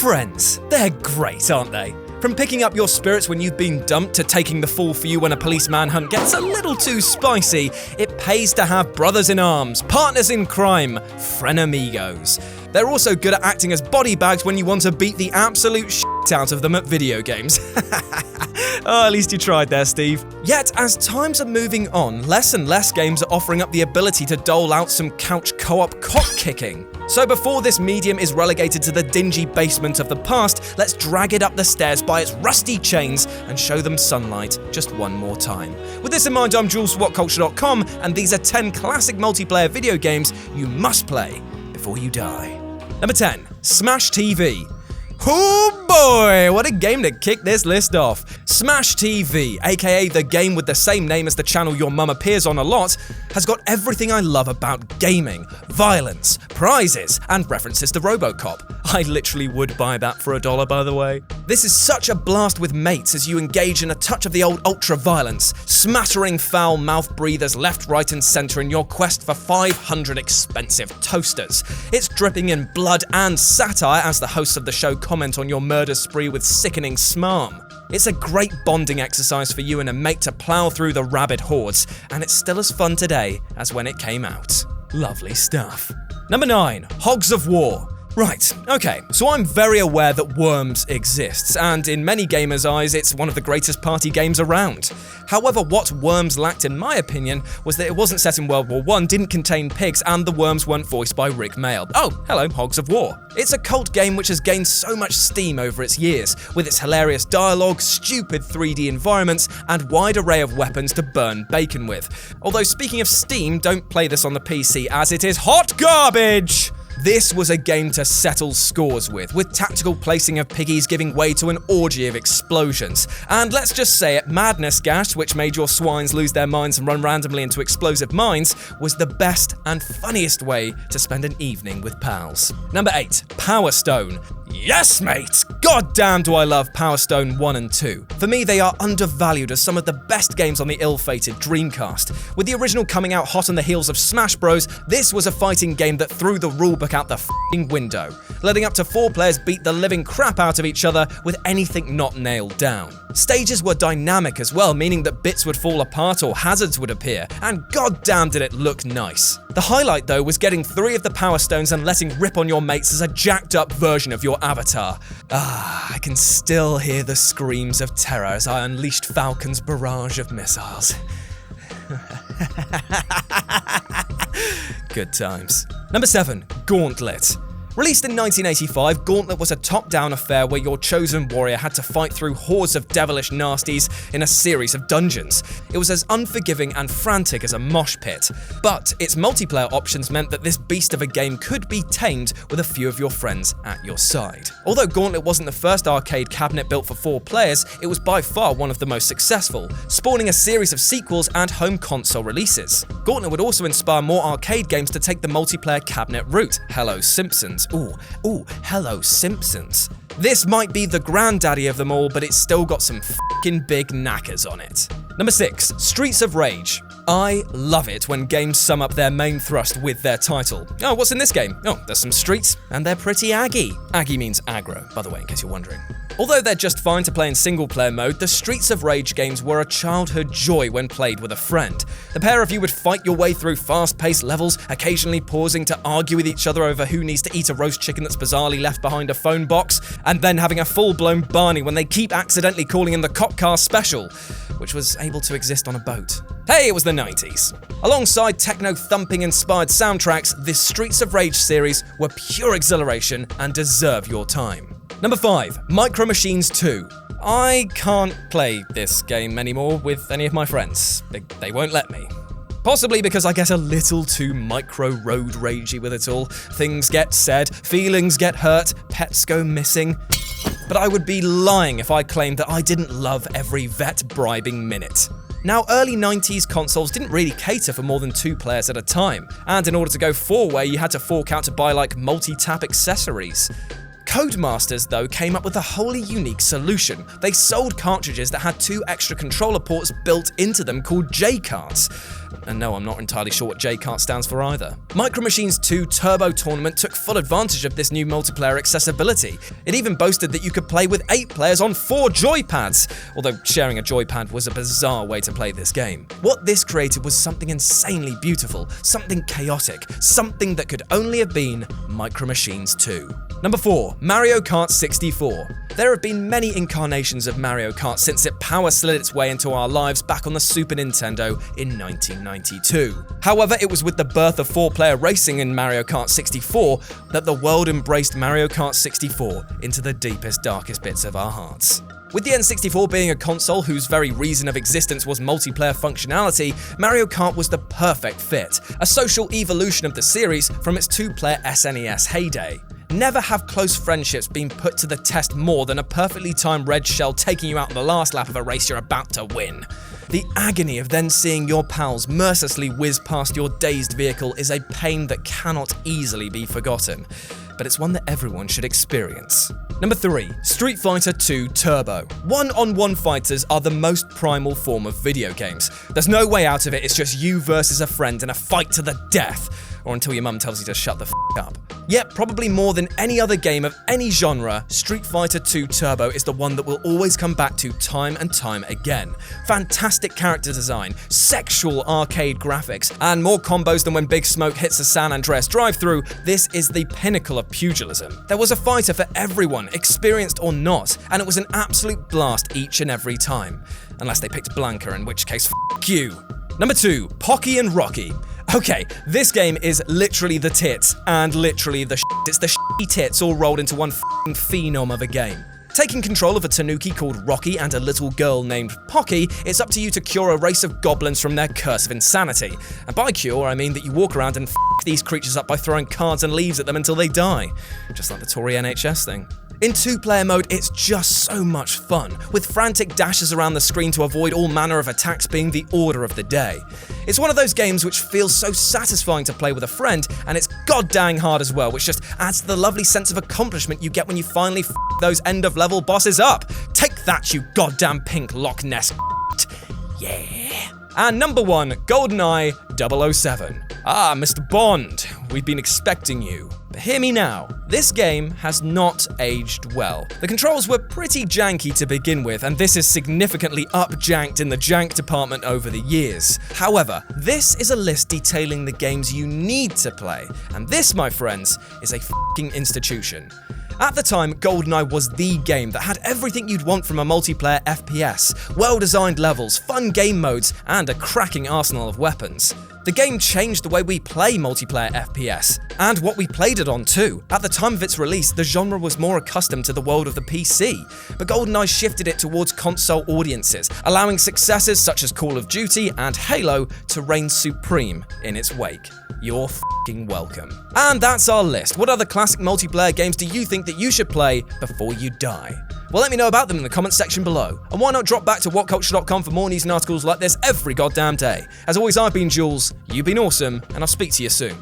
Friends, they're great, aren't they? From picking up your spirits when you've been dumped to taking the fall for you when a police manhunt gets a little too spicy, it pays to have brothers in arms, partners in crime, frenemigos. They're also good at acting as body bags when you want to beat the absolute shit out of them at video games. Oh, at least you tried there, Steve. Yet, as times are moving on, less and less games are offering up the ability to dole out some couch co-op cock-kicking. So before this medium is relegated to the dingy basement of the past, let's drag it up the stairs by its rusty chains and show them sunlight just one more time. With this in mind, I'm Jules from WhatCulture.com, and these are 10 classic multiplayer video games you must play before you die. Number 10, Smash TV. Oh boy, what a game to kick this list off. Smash TV, aka the game with the same name as the channel your mum appears on a lot, has got everything I love about gaming, violence, prizes, and references to RoboCop. I literally would buy that for $1, by the way. This is such a blast with mates as you engage in a touch of the old ultra-violence, smattering foul mouth breathers left, right, and center in your quest for 500 expensive toasters. It's dripping in blood and satire as the hosts of the show comment on your murder spree with sickening smarm. It's a great bonding exercise for you and a mate to plow through the rabid hordes, and it's still as fun today as when it came out. Lovely stuff. Number 9, Hogs of War. Right, okay, so I'm very aware that Worms exists, and in many gamers' eyes, it's one of the greatest party games around. However, what Worms lacked, in my opinion, was that it wasn't set in World War I, didn't contain pigs, and the worms weren't voiced by Rick Mail. Oh, hello, Hogs of War. It's a cult game which has gained so much steam over its years, with its hilarious dialogue, stupid 3D environments, and wide array of weapons to burn bacon with. Although speaking of steam, don't play this on the PC as it is hot garbage! This was a game to settle scores with tactical placing of piggies giving way to an orgy of explosions. And let's just say it, Madness Gash, which made your swines lose their minds and run randomly into explosive mines, was the best and funniest way to spend an evening with pals. Number 8, Power Stone. Yes, mate! God damn do I love Power Stone 1 and 2. For me, they are undervalued as some of the best games on the ill-fated Dreamcast. With the original coming out hot on the heels of Smash Bros, this was a fighting game that threw the rulebook out the f***ing window, letting up to 4 players beat the living crap out of each other with anything not nailed down. Stages were dynamic as well, meaning that bits would fall apart or hazards would appear, and goddamn did it look nice. The highlight though was getting 3 of the Power Stones and letting rip on your mates as a jacked up version of your avatar. I can still hear the screams of terror as I unleashed Falcon's barrage of missiles. Good times. Number 7, Gauntlet. Released in 1985, Gauntlet was a top-down affair where your chosen warrior had to fight through hordes of devilish nasties in a series of dungeons. It was as unforgiving and frantic as a mosh pit, but its multiplayer options meant that this beast of a game could be tamed with a few of your friends at your side. Although Gauntlet wasn't the first arcade cabinet built for 4 players, it was by far one of the most successful, spawning a series of sequels and home console releases. Gauntlet would also inspire more arcade games to take the multiplayer cabinet route. Hello Simpsons. Ooh, Hello Simpsons. This might be the granddaddy of them all, but it's still got some f***ing big knackers on it. Number 6, Streets of Rage. I love it when games sum up their main thrust with their title. Oh, what's in this game? Oh, there's some streets, and they're pretty aggy. Aggy means aggro, by the way, in case you're wondering. Although they're just fine to play in single-player mode, the Streets of Rage games were a childhood joy when played with a friend. The pair of you would fight your way through fast-paced levels, occasionally pausing to argue with each other over who needs to eat a roast chicken that's bizarrely left behind a phone box, and then having a full-blown Barney when they keep accidentally calling in the Cop Car Special, which was able to exist on a boat. Hey, it was the 90s. Alongside techno-thumping inspired soundtracks, this Streets of Rage series were pure exhilaration and deserve your time. Number 5, Micro Machines 2. I can't play this game anymore with any of my friends. They won't let me. Possibly because I get a little too micro road ragey with it all. Things get said, feelings get hurt, pets go missing. But I would be lying if I claimed that I didn't love every vet bribing minute. Now, early 90s consoles didn't really cater for more than 2 players at a time, and in order to go 4-way, you had to fork out to buy like multi-tap accessories. Codemasters, though, came up with a wholly unique solution. They sold cartridges that had 2 extra controller ports built into them called J-Karts. And no, I'm not entirely sure what J-Kart stands for either. Micro Machines 2 Turbo Tournament took full advantage of this new multiplayer accessibility. It even boasted that you could play with 8 players on 4 joypads, although sharing a joypad was a bizarre way to play this game. What this created was something insanely beautiful, something chaotic, something that could only have been Micro Machines 2. Number 4. Mario Kart 64. There have been many incarnations of Mario Kart since it power slid its way into our lives back on the Super Nintendo in 1992. However, it was with the birth of 4-player racing in Mario Kart 64 that the world embraced Mario Kart 64 into the deepest, darkest bits of our hearts. With the N64 being a console whose very reason of existence was multiplayer functionality, Mario Kart was the perfect fit, a social evolution of the series from its 2-player SNES heyday. Never have close friendships been put to the test more than a perfectly timed red shell taking you out on the last lap of a race you're about to win. The agony of then seeing your pals mercilessly whiz past your dazed vehicle is a pain that cannot easily be forgotten, but it's one that everyone should experience. Number 3. Street Fighter 2 Turbo. One-on-one fighters are the most primal form of video games. There's no way out of it, it's just you versus a friend in a fight to the death. Or until your mum tells you to shut the f*** up. Yet, probably more than any other game of any genre, Street Fighter 2 Turbo is the one that we'll always come back to time and time again. Fantastic character design, sexual arcade graphics, and more combos than when Big Smoke hits a San Andreas drive-thru. This is the pinnacle of pugilism. There was a fighter for everyone, experienced or not, and it was an absolute blast each and every time. Unless they picked Blanca, in which case, f*** you. Number 2. Pocky and Rocky. Okay, this game is literally the tits, and literally the shit. It's the shitty tits all rolled into one f***ing phenom of a game. Taking control of a tanuki called Rocky and a little girl named Pocky, it's up to you to cure a race of goblins from their curse of insanity. And by cure, I mean that you walk around and f*** these creatures up by throwing cards and leaves at them until they die. Just like the Tory NHS thing. In 2-player mode, it's just so much fun, with frantic dashes around the screen to avoid all manner of attacks being the order of the day. It's one of those games which feels so satisfying to play with a friend, and it's goddamn hard as well, which just adds to the lovely sense of accomplishment you get when you finally f*** those end-of-level bosses up. Take that, you goddamn pink Loch Ness yeah. And number 1, Goldeneye 007. Ah, Mr. Bond, we've been expecting you. But hear me now, this game has not aged well. The controls were pretty janky to begin with, and this is significantly up-janked in the jank department over the years. However, this is a list detailing the games you need to play, and this, my friends, is a f***ing institution. At the time, Goldeneye was the game that had everything you'd want from a multiplayer FPS, well-designed levels, fun game modes, and a cracking arsenal of weapons. The game changed the way we play multiplayer FPS, and what we played it on too. At the time of its release, the genre was more accustomed to the world of the PC, but GoldenEye shifted it towards console audiences, allowing successors such as Call of Duty and Halo to reign supreme in its wake. You're f***ing welcome. And that's our list. What other classic multiplayer games do you think that you should play before you die? Well, let me know about them in the comments section below. And why not drop back to whatculture.com for more news and articles like this every goddamn day. As always, I've been Jules, you've been awesome, and I'll speak to you soon.